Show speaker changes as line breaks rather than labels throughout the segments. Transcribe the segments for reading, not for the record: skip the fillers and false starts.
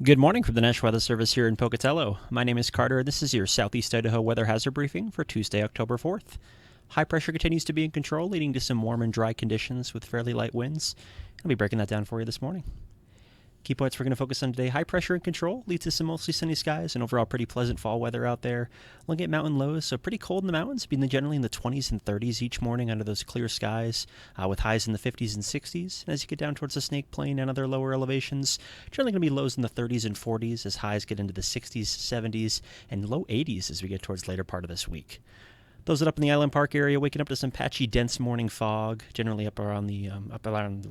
Good morning from the National Weather Service here in Pocatello. My name is Carter, and this is your Southeast Idaho Weather Hazard Briefing for Tuesday, October 4th. High pressure continues to be in control, leading to some warm and dry conditions with fairly light winds. I'll be breaking that down for you this morning. Key points we're going to focus on today: high pressure in control leads to some mostly sunny skies and overall pretty pleasant fall weather out there. Looking at mountain lows, so pretty cold in the mountains, being generally in the 20s and 30s each morning under those clear skies, with highs in the 50s and 60s. And as you get down towards the Snake Plain and other lower elevations, generally going to be lows in the 30s and 40s as highs get into the 60s, 70s, and low 80s as we get towards the later part of this week. Those up in the Island Park area, waking up to some patchy, dense morning fog, generally up around the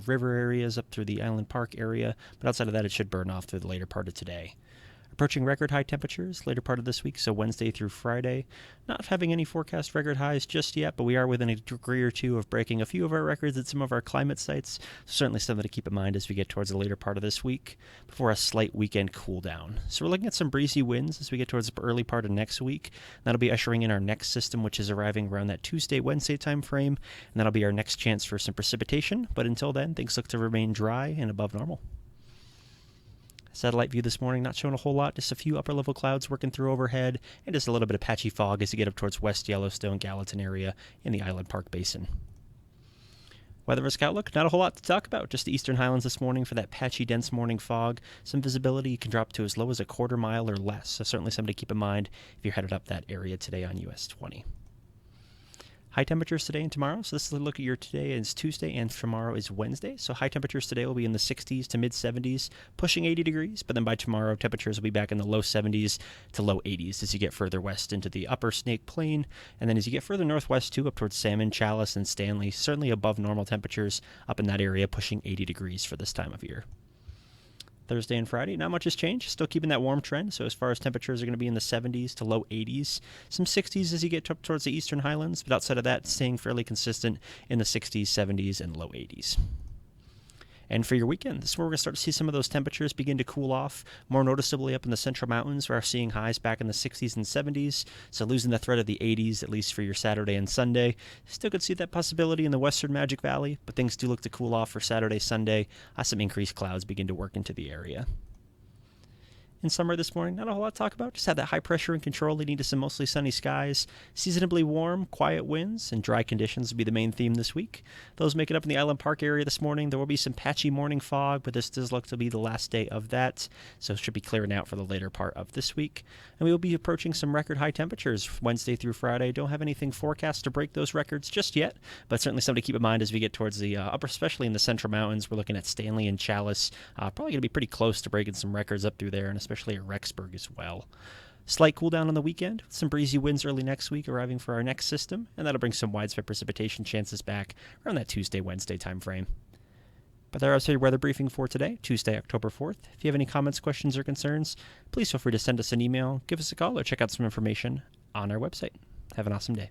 river areas, up through the Island Park area. But outside of that, it should burn off through the later part of today. Approaching record high temperatures later part of this week, so Wednesday through Friday. Not having any forecast record highs just yet, but we are within a degree or two of breaking a few of our records at some of our climate sites. So certainly something to keep in mind as we get towards the later part of this week before a slight weekend cool down. So we're looking at some breezy winds as we get towards the early part of next week. That'll be ushering in our next system, which is arriving around that Tuesday, Wednesday time frame, and that'll be our next chance for some precipitation. But until then, things look to remain dry and above normal. Satellite view this morning, not showing a whole lot, just a few upper level clouds working through overhead, and just a little bit of patchy fog as you get up towards West Yellowstone, Gallatin area in the Island Park Basin. Weather risk outlook, not a whole lot to talk about, just the eastern highlands this morning for that patchy, dense morning fog. Some visibility can drop to as low as a quarter mile or less, so certainly something to keep in mind if you're headed up that area today on US 20. High temperatures today and tomorrow. So this is a look at your today is Tuesday and tomorrow is Wednesday. So high temperatures today will be in the 60s to mid 70s, pushing 80 degrees. But then by tomorrow, temperatures will be back in the low 70s to low 80s as you get further west into the upper Snake Plain. And then as you get further northwest too, up towards Salmon, Chalice, and Stanley, certainly above normal temperatures up in that area, pushing 80 degrees for this time of year. Thursday and Friday, not much has changed. Still keeping that warm trend. So as far as temperatures are going to be in the 70s to low 80s. Some 60s as you get up towards the eastern highlands. But outside of that, staying fairly consistent in the 60s, 70s, and low 80s. And for your weekend, this is where we're going to start to see some of those temperatures begin to cool off, more noticeably up in the central mountains, where we're seeing highs back in the 60s and 70s, so losing the threat of the 80s, at least for your Saturday and Sunday. Still could see that possibility in the western Magic Valley, but things do look to cool off for Saturday, Sunday, as some increased clouds begin to work into the area. In summer this morning, not a whole lot to talk about. Just had that high pressure in control leading to some mostly sunny skies. Seasonably warm, quiet winds, and dry conditions will be the main theme this week. Those making up in the Island Park area this morning, there will be some patchy morning fog, but this does look to be the last day of that, so it should be clearing out for the later part of this week. And we will be approaching some record high temperatures Wednesday through Friday. Don't have anything forecast to break those records just yet, but certainly something to keep in mind as we get towards the upper, especially in the central mountains. We're looking at Stanley and Chalice, probably going to be pretty close to breaking some records up through there, and especially at Rexburg as well. Slight cool down on the weekend, with some breezy winds early next week arriving for our next system, and that'll bring some widespread precipitation chances back around that Tuesday, Wednesday time frame. But there is your weather briefing for today, Tuesday, October 4th. If you have any comments, questions, or concerns, please feel free to send us an email, give us a call, or check out some information on our website. Have an awesome day.